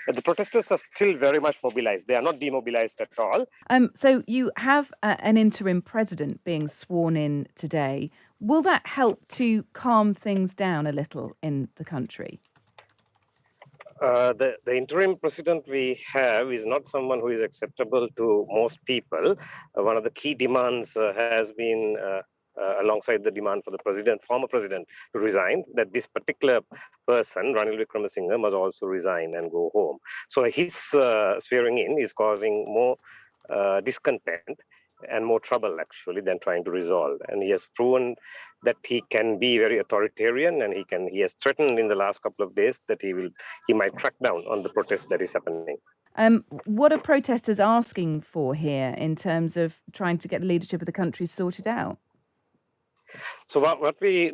The protesters are still very much mobilized. They are not demobilized at all. So you have an interim president being sworn in today. Will that help to calm things down a little in the country? The interim president we have is not someone who is acceptable to most people. One of the key demands has been, alongside the demand for the former president, to resign, that this particular person, Ranil Wickremesinghe, must also resign and go home. So his swearing in is causing more discontent and more trouble actually than trying to resolve. And he has proven that he can be very authoritarian, and he has threatened in the last couple of days that he might crack down on the protest that is happening. What are protesters asking for here in terms of trying to get the leadership of the country sorted out? So what we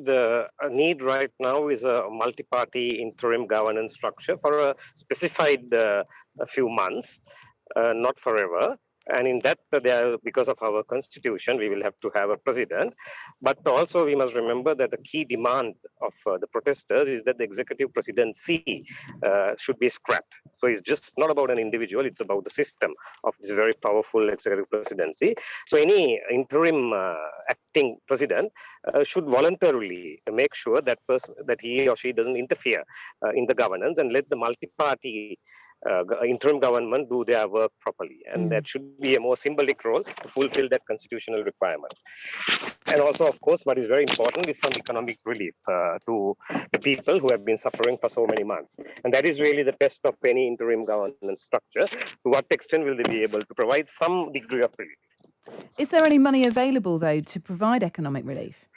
need right now is a multi-party interim governance structure for a specified a few months, not forever. And in that, because of our constitution, we will have to have a president. But also, we must remember that the key demand of the protesters is that the executive presidency should be scrapped. So it's just not about an individual; it's about the system of this very powerful executive presidency. So any interim acting president should voluntarily make sure that he or she doesn't interfere in the governance, and let the multi-party interim government do their work properly. And that should be a more symbolic role to fulfill that constitutional requirement. And also, of course, what is very important is some economic relief to the people who have been suffering for so many months. And that is really the test of any interim governance structure. To what extent will they be able to provide some degree of relief? Is there any money available, though, to provide economic relief?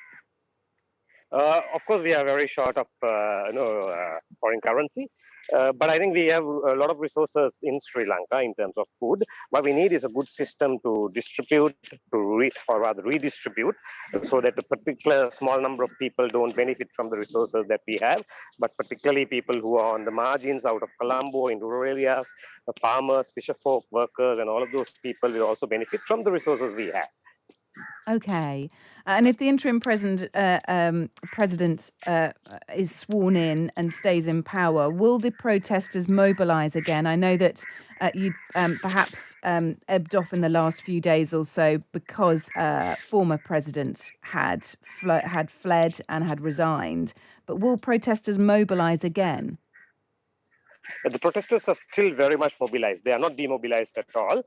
Of course, we are very short of foreign currency, but I think we have a lot of resources in Sri Lanka in terms of food. What we need is a good system to distribute, or rather redistribute, so that a particular small number of people don't benefit from the resources that we have, but particularly people who are on the margins out of Colombo, in rural areas, farmers, fisherfolk, workers, and all of those people will also benefit from the resources we have. Okay. And if the interim president is sworn in and stays in power, will the protesters mobilise again? I know that you perhaps ebbed off in the last few days or so because former presidents had fled and had resigned. But will protesters mobilise again? The protesters are still very much mobilized. They are not demobilized at all.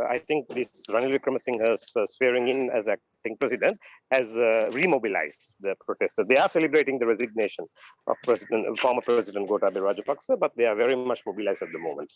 I think this Ranil Wickremesinghe's swearing in as acting president has remobilized the protesters. They are celebrating the resignation of former President Gotabaya Rajapaksa, but they are very much mobilized at the moment.